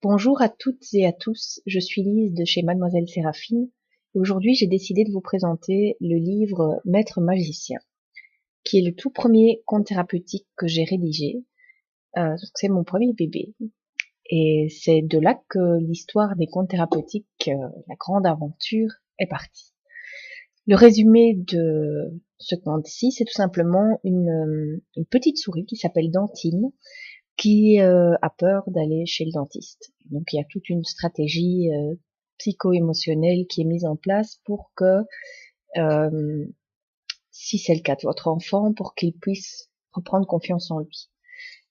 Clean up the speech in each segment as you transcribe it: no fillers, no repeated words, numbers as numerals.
Bonjour à toutes et à tous, je suis Lise de chez Mademoiselle Séraphine et aujourd'hui j'ai décidé de vous présenter le livre Maître Magicien, qui est le tout premier conte thérapeutique que j'ai rédigé. C'est mon premier bébé et c'est de là que l'histoire des contes thérapeutiques, la grande aventure, est partie. Le résumé de ce conte-ci, c'est tout simplement une petite souris qui s'appelle Dantine, qui a peur d'aller chez le dentiste. Donc il y a toute une stratégie psycho-émotionnelle qui est mise en place pour que, si c'est le cas de votre enfant, pour qu'il puisse reprendre confiance en lui.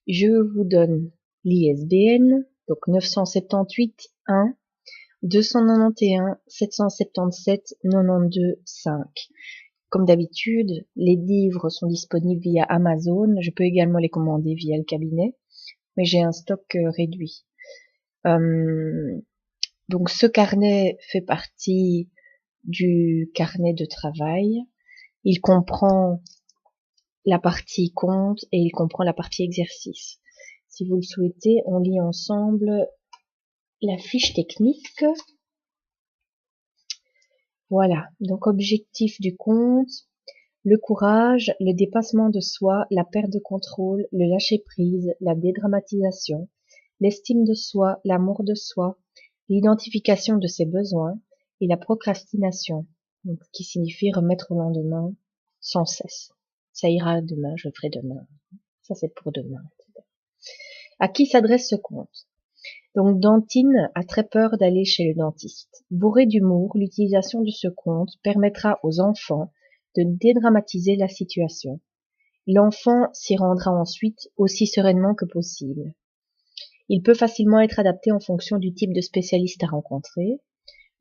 Je vous donne l'ISBN, donc 978 1 291 777 92 5. Comme d'habitude, les livres sont disponibles via Amazon. Je peux également les commander via le cabinet, mais j'ai un stock réduit. Donc ce carnet fait partie du carnet de travail. Il comprend la partie conte et il comprend la partie exercice. Si vous le souhaitez, on lit ensemble la fiche technique. Voilà, donc objectif du conte: le courage, le dépassement de soi, la perte de contrôle, le lâcher-prise, la dédramatisation, l'estime de soi, l'amour de soi, l'identification de ses besoins et la procrastination, donc, qui signifie remettre au lendemain sans cesse. Ça ira demain, je le ferai demain. Ça c'est pour demain. À qui s'adresse ce conte? Donc Dantine a très peur d'aller chez le dentiste. Bourré d'humour, l'utilisation de ce conte permettra aux enfants de dédramatiser la situation. L'enfant s'y rendra ensuite aussi sereinement que possible. Il peut facilement être adapté en fonction du type de spécialiste à rencontrer.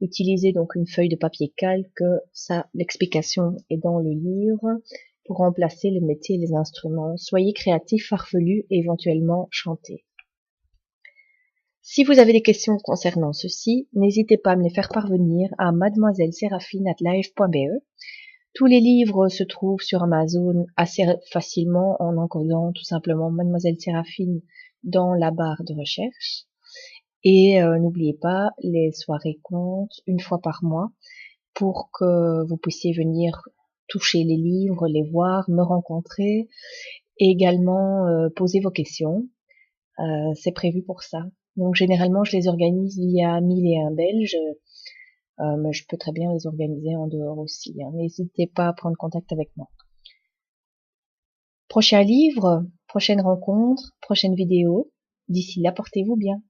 Utilisez donc une feuille de papier calque, ça, l'explication est dans le livre, pour remplacer le métier et les instruments. Soyez créatifs, farfelus et éventuellement chantez. Si vous avez des questions concernant ceci, n'hésitez pas à me les faire parvenir à mademoiselleseraphine@live.be. Tous les livres se trouvent sur Amazon assez facilement en encodant tout simplement Mademoiselle Séraphine dans la barre de recherche. Et n'oubliez pas les soirées contes une fois par mois pour que vous puissiez venir toucher les livres, les voir, me rencontrer et également poser vos questions. C'est prévu pour ça. Donc généralement je les organise via 1001 Belge, mais je peux très bien les organiser en dehors aussi. N'hésitez pas à prendre contact avec moi. Prochain livre, prochaine rencontre, prochaine vidéo. D'ici là, portez-vous bien.